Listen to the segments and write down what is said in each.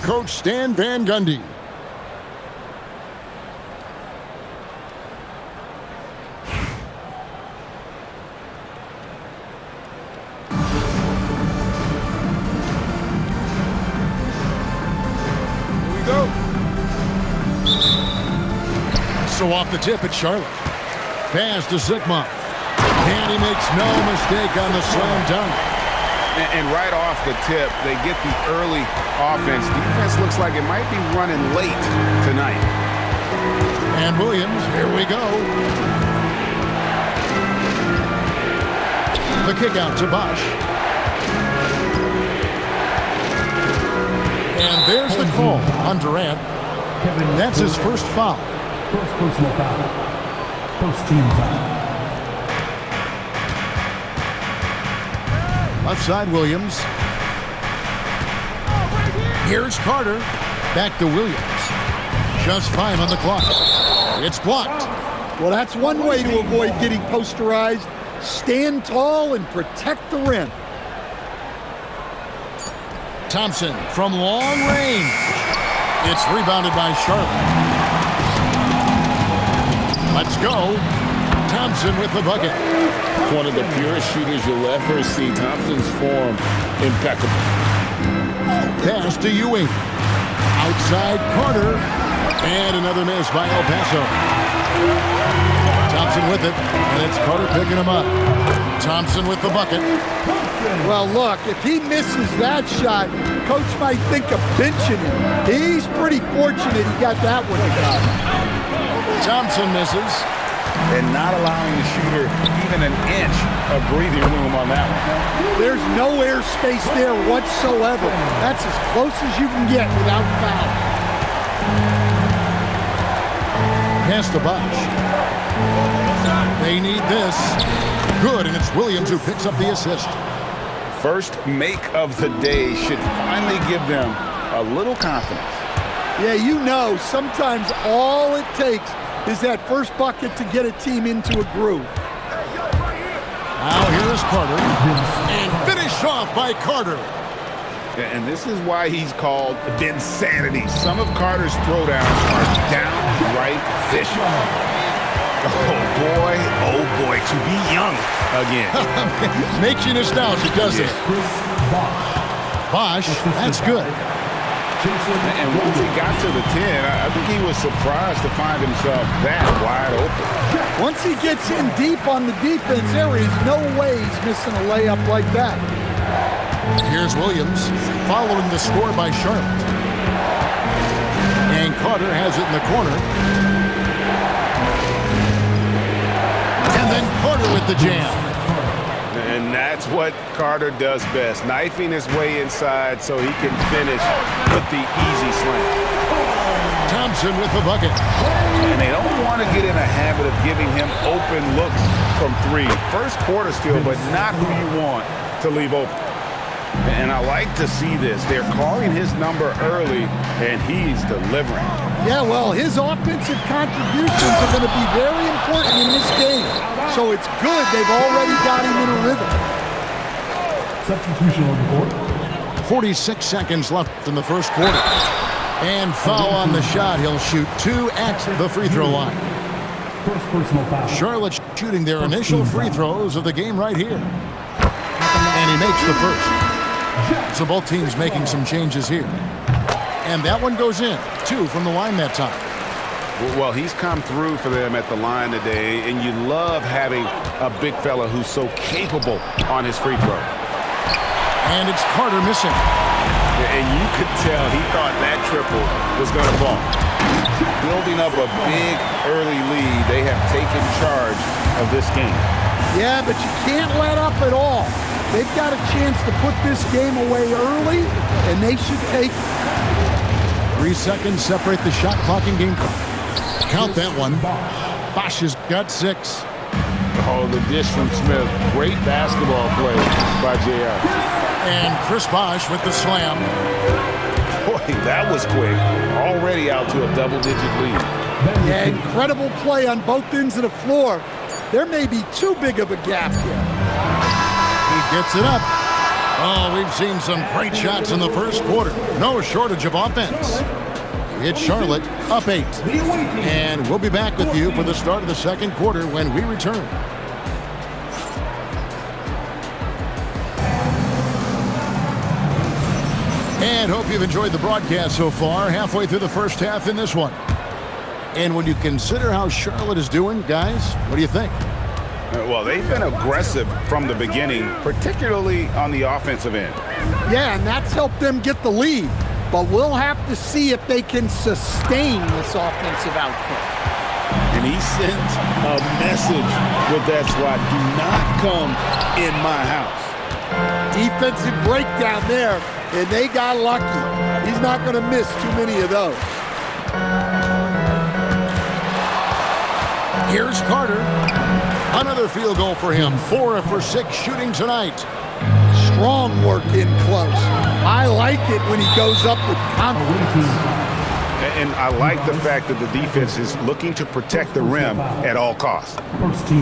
coach Stan Van Gundy. So off the tip, it's Charlotte. Pass to Sigma. And he makes no mistake on the slam dunk. And right off the tip, they get the early offense. Defense looks like it might be running late tonight. And Williams, here we go. The kick out to Bosch. And there's the call on Durant. That's his first foul. First personal foul. First team foul. Left side, Williams. Here's Carter. Back to Williams. Just 5 on the clock. It's blocked. Well, that's one way to avoid getting posterized. Stand tall and protect the rim. Thompson from long range. It's rebounded by Charlotte. Let's go. Thompson with the bucket. One of the purest shooters you'll ever see. Thompson's form impeccable. Pass to Ewing. Outside Carter. And another miss by El Paso. Thompson with it. And it's Carter picking him up. Thompson with the bucket. Well, look, if he misses that shot, coach might think of benching him. He's pretty fortunate he got that one down. Thompson misses. And not allowing the shooter even an inch of breathing room on that one. There's no air space there whatsoever. That's as close as you can get without foul. Pass to Bosch. They need this. Good, and it's Williams who picks up the assist. First make of the day should finally give them a little confidence. Yeah, you know, sometimes all it takes is that first bucket to get a team into a groove. Now here is Carter. And finished off by Carter. And this is why he's called Vinsanity. Some of Carter's throwdowns are downright vicious. Oh boy, to be young again. Makes you nostalgic, doesn't it? Bosch, that's good. And once he got to the 10, I think he was surprised to find himself that wide open. Once he gets in deep on the defense, there is no way he's missing a layup like that. Here's Williams, following the score by Charlotte. And Carter has it in the corner. And then Carter with the jam. And that's what Carter does best, knifing his way inside so he can finish with the easy slam. Thompson with the bucket. And they don't want to get in a habit of giving him open looks from 3. First quarter steal, but not who you want to leave open. And I like to see this. They're calling his number early, and he's delivering. Yeah, well, his offensive contributions are going to be very important in this game. So it's good they've already got him in a rhythm. Substitution on the board. 46 seconds left in the first quarter. And foul on the shot. He'll shoot 2 at the free throw line. First personal foul. Charlotte shooting their initial free throws of the game right here. And he makes the first. So both teams making some changes here. And that one goes in. 2 from the line that time. Well, he's come through for them at the line today, and you love having a big fella who's so capable on his free throw. And it's Carter missing. And you could tell he thought that triple was going to fall. Building up a big early lead, they have taken charge of this game. Yeah, but you can't let up at all. They've got a chance to put this game away early, and they should take it. 3 seconds separate the shot clock and game clock. Count that one. Bosch has got 6. Oh, the dish from Smith. Great basketball play by JR. And Chris Bosch with the slam. Boy, that was quick. Already out to a double-digit lead. Yeah, incredible play on both ends of the floor. There may be too big of a gap here. He gets it up. Oh, we've seen some great shots in the first quarter. No shortage of offense. It's Charlotte up 8. And we'll be back with you for the start of the second quarter when we return. And hope you've enjoyed the broadcast so far. Halfway through the first half in this one. And when you consider how Charlotte is doing, guys, what do you think? Well, they've been aggressive from the beginning, particularly on the offensive end. Yeah, and that's helped them get the lead. But we'll have to see if they can sustain this offensive output. And he sent a message with that swat. Do not come in my house. Defensive breakdown there, and they got lucky. He's not going to miss too many of those. Here's Carter. Another field goal for him. 4 for 6 shooting tonight. Strong work in close. I like it when he goes up with confidence. And I like the fact that the defense is looking to protect the rim at all costs.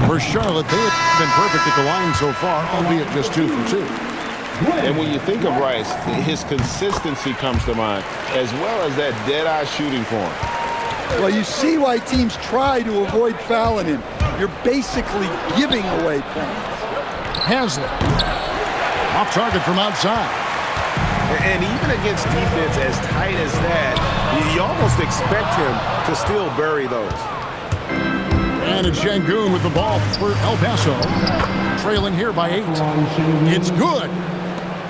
For Charlotte, they have been perfect at the line so far, albeit just 2 for 2. And when you think of Rice, his consistency comes to mind, as well as that dead-eye shooting form. Well, you see why teams try to avoid fouling him. You're basically giving away points. Haslett. Off target from outside. And even against defense as tight as that, you almost expect him to still bury those. And it's Şengün with the ball for El Paso. Trailing here by 8. It's good.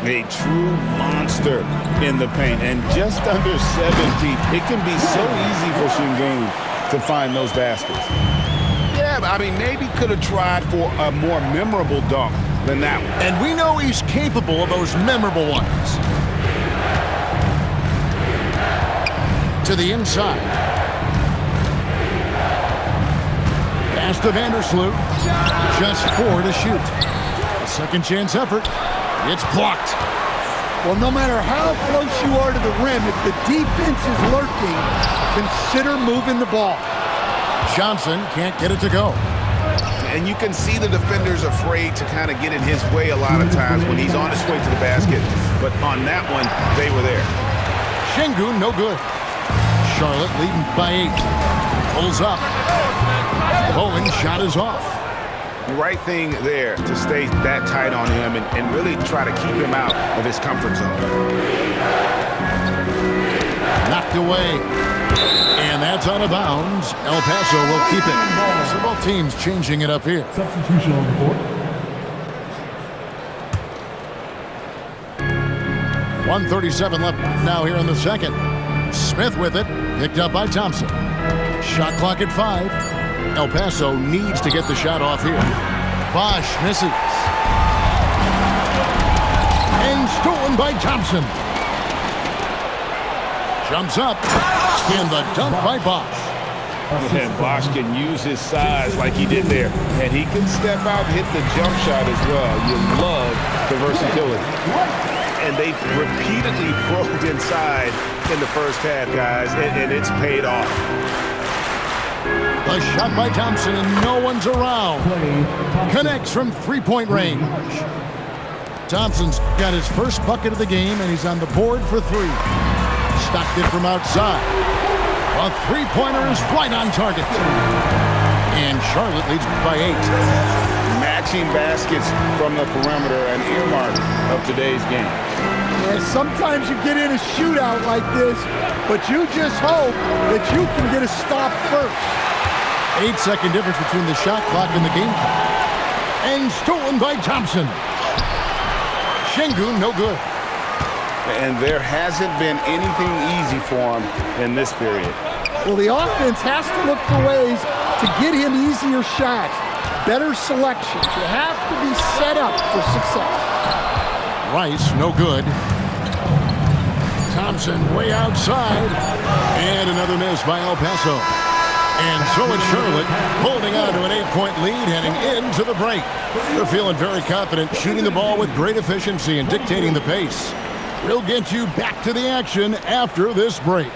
A true monster in the paint, and just under 7 feet. It can be so easy for Şengün to find those baskets. Yeah, but I mean, maybe could have tried for a more memorable dunk than that one. And we know he's capable of those memorable ones. To the inside. Pass to Vandersloot. Just 4 to shoot. A second chance effort. It's blocked. Well, no matter how close you are to the rim, if the defense is lurking, consider moving the ball. Johnson can't get it to go. And you can see the defenders afraid to kind of get in his way a lot of times when he's on his way to the basket. But on that one, they were there. Şengün, no good. Charlotte leading by 8. Pulls up. Bowen shot is off. The right thing there to stay that tight on him and really try to keep him out of his comfort zone. Knocked away. And that's out of bounds. El Paso will keep it. So both teams changing it up here. Substitution on the board. 1:37 left now here in the second. Smith with it. Picked up by Thompson. Shot clock at 5. El Paso needs to get the shot off here. Bosch misses. And stolen by Thompson. Jumps up. And the dunk by Bosch. And Bosch can use his size like he did there. And he can step out and hit the jump shot as well. You love the versatility. And they've repeatedly probed inside in the first half, guys, and it's paid off. A shot by Thompson, and no one's around. Connects from three-point range. Thompson's got his first bucket of the game, and he's on the board for 3. Stopped it from outside. A three-pointer is right on target. And Charlotte leads by 8. Matching baskets from the perimeter, an earmark of today's game. Yeah, sometimes you get in a shootout like this, but you just hope that you can get a stop first. 8-second difference between the shot clock and the game clock. And stolen by Thompson. Şengün, no good. And there hasn't been anything easy for him in this period. Well, the offense has to look for ways to get him easier shots, better selections. You have to be set up for success. Rice, no good. Thompson way outside. And another miss by El Paso. And so it's Charlotte holding on to an 8-point lead heading into the break. They're feeling very confident, shooting the ball with great efficiency and dictating the pace. We'll get you back to the action after this break.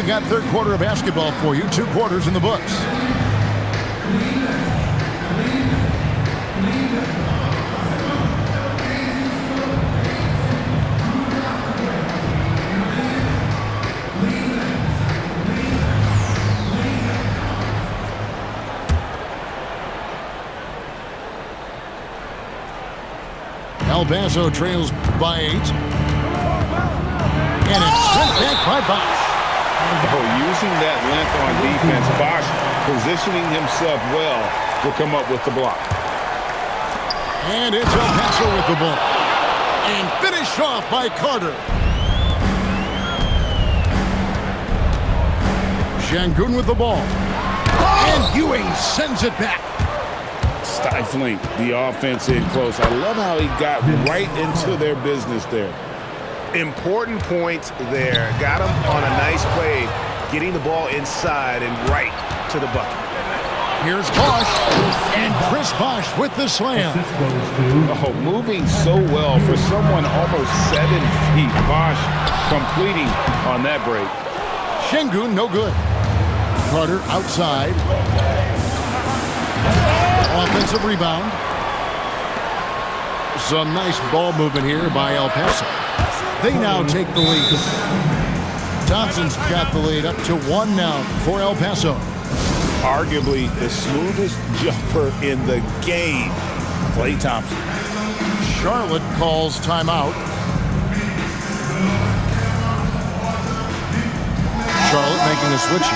We've got third quarter of basketball for you. 2 quarters in the books. El Paso trails by 8. And it's sent back by Bosch. Oh, using that length on defense, Bosch positioning himself well to come up with the block. And it's El Paso with the ball. And finished off by Carter. Şengün with the ball. And Ewing sends it back. Stifling the offense in close. I love how he got right into their business there. Important points there. Got him on a nice play, getting the ball inside and right to the bucket. Here's Bosch, and Chris Bosch with the slam. Oh, moving so well for someone almost 7 feet. Bosch completing on that break. Şengün, no good. Carter outside. Offensive rebound. Some nice ball movement here by El Paso. They now take the lead. Thompson's got the lead up to 1 now for El Paso. Arguably the smoothest jumper in the game, Klay Thompson. Charlotte calls timeout. Charlotte making a switch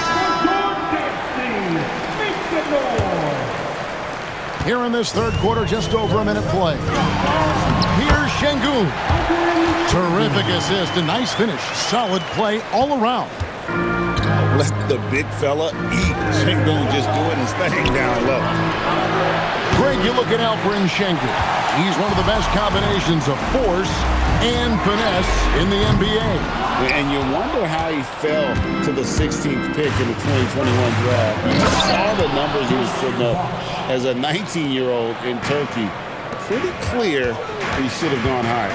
here in this third quarter, just over a minute play. Here's Şengün. Terrific assist, a nice finish. Solid play all around. Let the big fella eat. Şengün just doing his thing down low. Greg, you look at Alperen Şengün. He's one of the best combinations of force and finesse in the NBA. And you wonder how he fell to the 16th pick in the 2021 draft. You saw the numbers he was putting up as a 19-year-old in Turkey. Pretty clear he should have gone higher.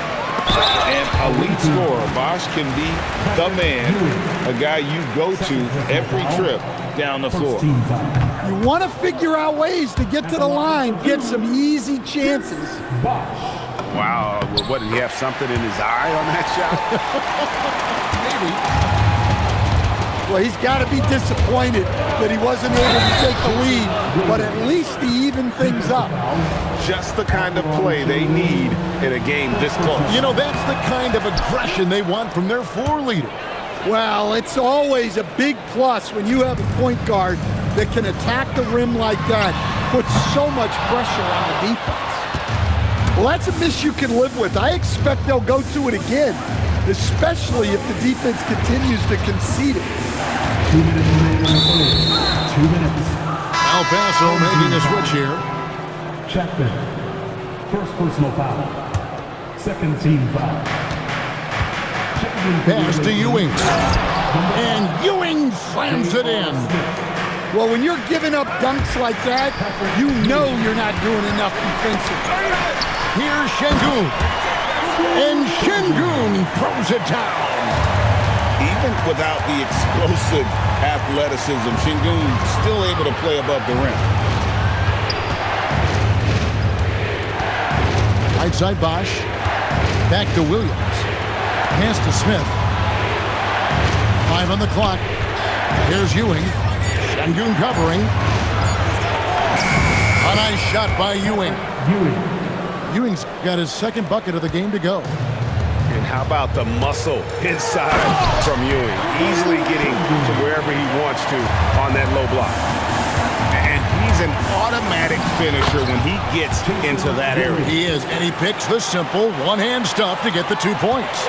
And elite scorer, Bosch can be the man, a guy you go to every trip down the floor. You want to figure out ways to get to the line, get some easy chances. Wow, what, did he have something in his eye on that shot? Maybe. Well, he's got to be disappointed that he wasn't able to take the lead, but at least he evened things up. Just the kind of play they need in a game this close. You know, that's the kind of aggression they want from their floor leader. Well, it's always a big plus when you have a point guard that can attack the rim like that, put so much pressure on the defense. Well, that's a miss you can live with. I expect they'll go to it again, especially if the defense continues to concede it. 2 minutes remaining in the play. 2 minutes. El Paso making a switch here. Chapman. First personal foul. Second team foul. Pass to Ewing. And Ewing slams it in. Well, when you're giving up dunks like that, you know you're not doing enough defensively. Here's Şengün. And Şengün throws it down. Even without the explosive athleticism, Şengün still able to play above the rim. Right side Bosch. Back to Williams. Pass to Smith. 5 on the clock. Here's Ewing. Şengün covering. A nice shot by Ewing. Ewing's got his second bucket of the game to go. And how about the muscle inside from Ewing? Easily getting to wherever he wants to on that low block. And he's an automatic finisher when he gets into that area. He is, and he picks the simple one-hand stuff to get the 2 points.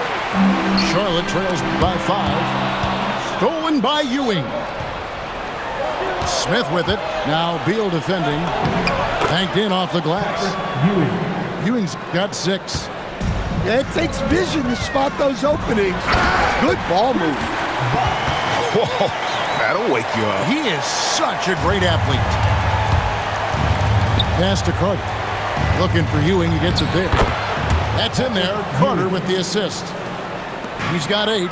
Charlotte trails by 5. Stolen by Ewing. Smith with it. Now Beal defending. Banked in off the glass. Ewing's got 6. Yeah, it takes vision to spot those openings. Good ball move. Whoa, that'll wake you up. He is such a great athlete. Pass to Carter. Looking for Ewing. He gets it there. That's in there. Carter with the assist. He's got 8.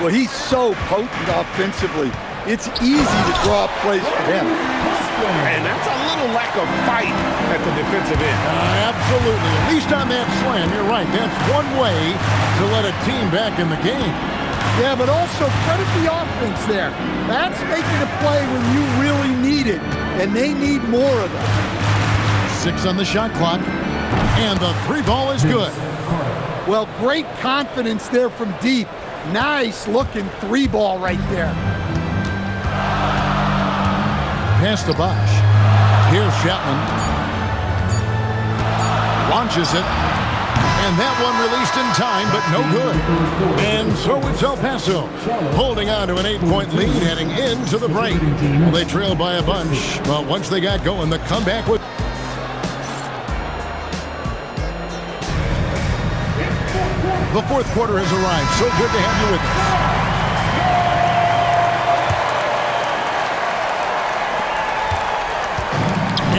Well, he's so potent offensively. It's easy to draw up plays for him. And that's a little lack of fight at the defensive end. Absolutely. At least on that slam, you're right. That's one way to let a team back in the game. Yeah, but also credit the offense there. That's making a play when you really need it, and they need more of it. 6 on the shot clock, and the 3 ball is good. Well, great confidence there from deep. Nice looking 3 ball right there. Pass to Bosch. Here's Chapman. Launches it. And that one released in time, but no good. And so it's El Paso holding on to an 8-point lead heading into the break. Well, they trailed by a bunch, but once they got going, the comeback was... The fourth quarter has arrived. So good to have you with us.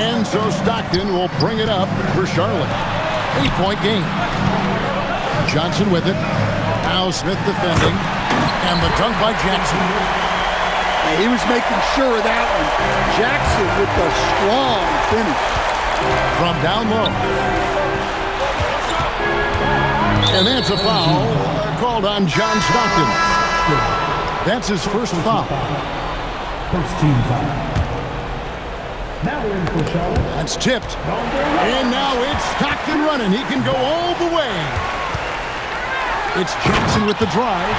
And so Stockton will bring it up for Charlotte. 8-point game. Johnson with it. Now Smith defending. And the dunk by Jackson. He was making sure of that one. Jackson with the strong finish. From down low. And that's a foul called on John Stockton. That's his first foul. First team foul. Now we're in for Charlotte. That's tipped. And now it's Stockton running. He can go all the way. It's Jackson with the drive.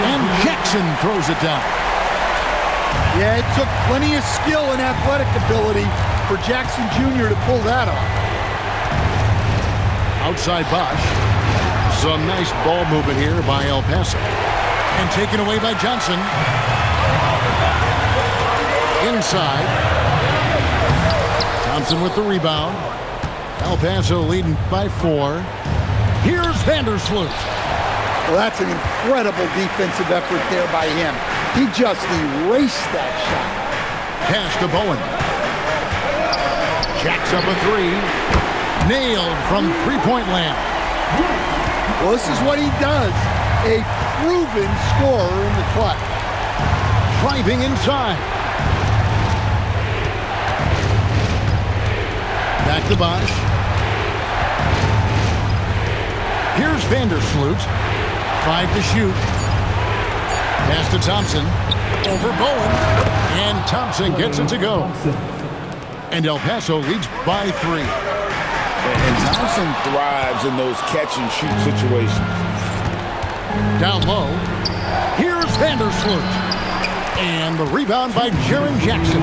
And Jackson throws it down. Yeah, it took plenty of skill and athletic ability for Jackson Jr. to pull that off. Outside Bosch. Some nice ball movement here by El Paso. And taken away by Johnson. Inside. Thompson with the rebound. El Paso leading by 4. Here's Vandersloot. Well, that's an incredible defensive effort there by him. He just erased that shot. Pass to Bowen. Jacks up a 3. Nailed from three-point land. Well, this is what he does. A proven scorer in the clutch. Driving inside. Back to Bosch. Here's Vandersloot. 5 to shoot. Pass to Thompson. Over Bowen. And Thompson gets it to go. And El Paso leads by 3. And Thompson thrives in those catch-and-shoot situations. Down low. Here's Vandersloot. And the rebound by Jaren Jackson.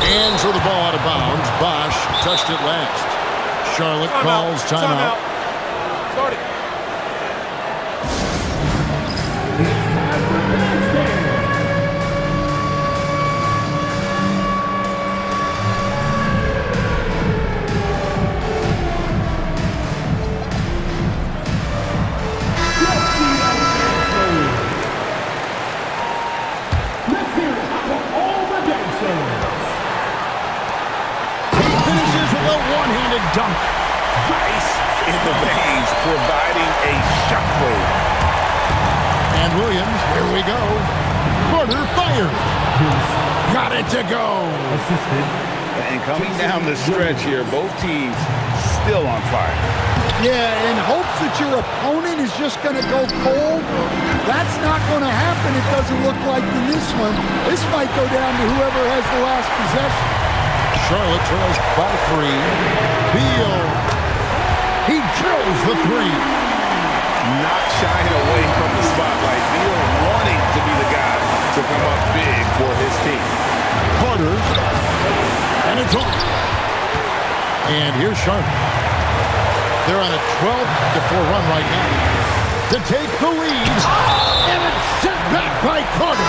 And so the ball out of bounds. Bosch touched it last. Charlotte calls timeout. Start it. Dunk. Ice in the veins, providing a shockwave. And Williams, here we go. Carter fired. Got it to go. Assisted. And coming down the stretch here, both teams still on fire. Yeah, in hopes that your opponent is just going to go cold. That's not going to happen, it doesn't look like in this one. This might go down to whoever has the last possession. Charlotte trails by 3. Beal. He drills the 3. Not shying away from the spotlight. Beal wanting to be the guy to come up big for his team. Carter. And it's off. And here's Charlotte. They're on a 12-4 run right now. To take the lead. And it's sent back by Carter.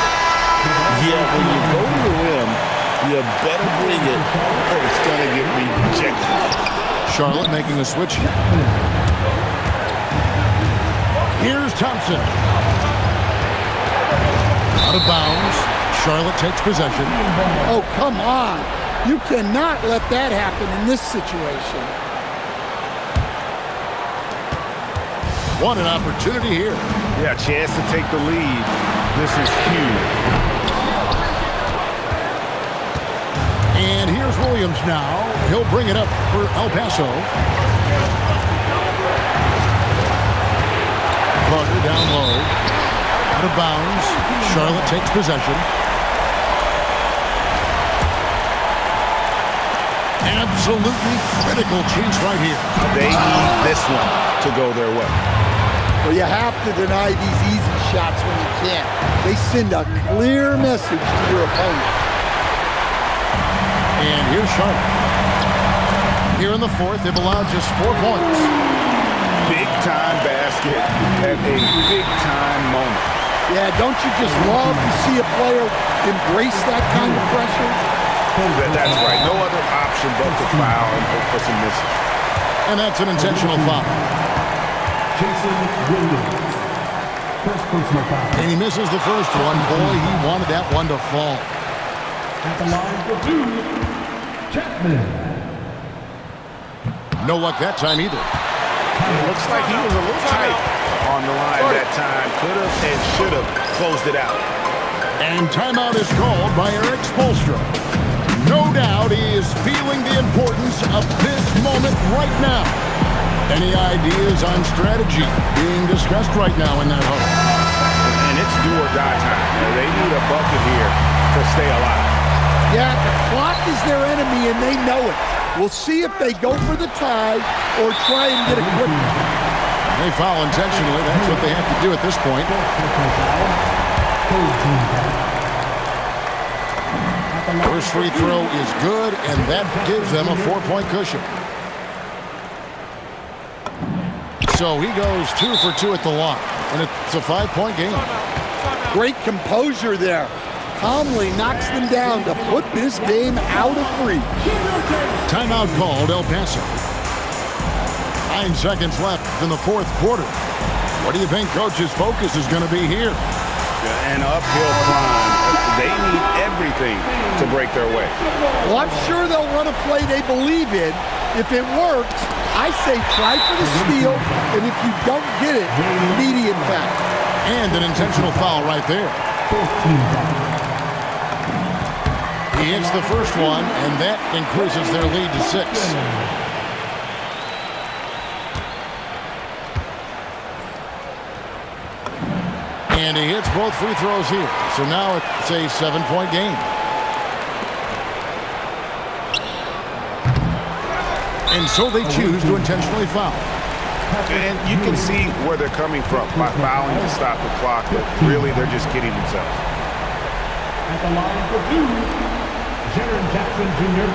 Yeah, when you go to the rim, you better bring it or it's going to get rejected. Charlotte making a switch. Here's Thompson. Out of bounds. Charlotte takes possession. Oh, come on. You cannot let that happen in this situation. What an opportunity here. Yeah, chance to take the lead. This is huge. And here's Williams now. He'll bring it up for El Paso. Carter down low. Out of bounds. Charlotte takes possession. Absolutely critical chance right here. They need this one to go their way. Well, you have to deny these easy shots when you can't. They send a clear message to your opponent. And here's Charlotte. Here in the fourth, they've allowed just 4 points. Big-time basket at a big-time moment. Yeah, don't you just love to see a player embrace that kind of pressure? That's right. No other option but to foul and hope for some misses. And that's an intentional foul. Jason Williams. First personal foul. And he misses the first one. Boy, he wanted that one to fall. At the line for 2, Chapman. No luck that time either. It looks like he was a little tight on the line that time. Could have and should have closed it out. And timeout is called by Eric Spoelstra. No doubt he is feeling the importance of this moment right now. Any ideas on strategy being discussed right now in that huddle? And it's do or die time. They need a bucket here to stay alive. Yeah, the clock is their enemy and they know it. We'll see if they go for the tie or try and get a quick one. They foul intentionally. That's what they have to do at this point. First free throw is good, and that gives them a 4-point cushion. So he goes 2 for 2 at the line, and it's a 5-point game. Great composure there. Calmly knocks them down to put this game out of reach. Timeout called El Paso. 9 seconds left in the fourth quarter. What do you think Coach's focus is going to be here? An uphill climb. They need everything to break their way. Well, I'm sure they'll run a play they believe in. If it works, I say try for the steal, and if you don't get it, immediate foul. And an intentional foul right there. He hits the first one, and that increases their lead to 6. And he hits both free throws here. So now it's a 7-point game. And so they choose to intentionally foul. And you can see where they're coming from by fouling to stop the clock. But really, they're just kidding themselves. At the line for 2, Jaren Jackson Jr.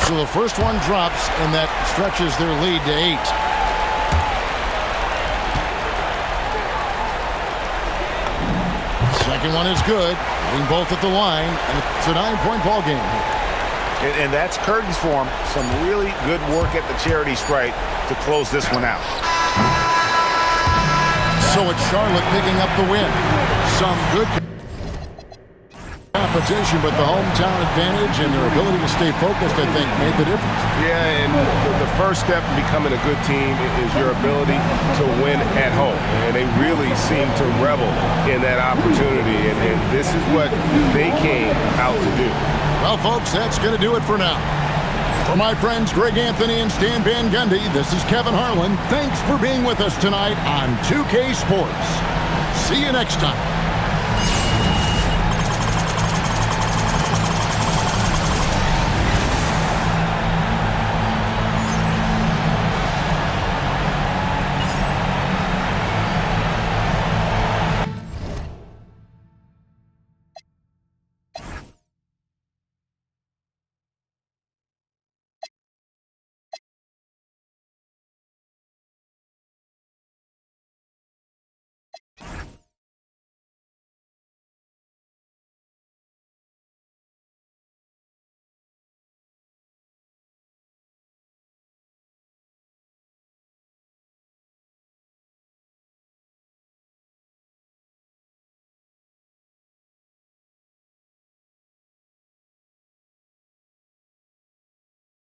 So the first one drops, and that stretches their lead to 8. Second one is good, hitting both at the line, and it's a 9-point ball game here. And that's curtains for them. Some really good work at the charity stripe to close this one out. So it's Charlotte picking up the win. Some good competition, but the hometown advantage and their ability to stay focused, I think, made the difference. Yeah, and the first step in becoming a good team is your ability to win at home. And they really seem to revel in that opportunity, and this is what they came out to do. Well, folks, that's going to do it for now. For my friends Greg Anthony and Stan Van Gundy, this is Kevin Harlan. Thanks for being with us tonight on 2K Sports. See you next time.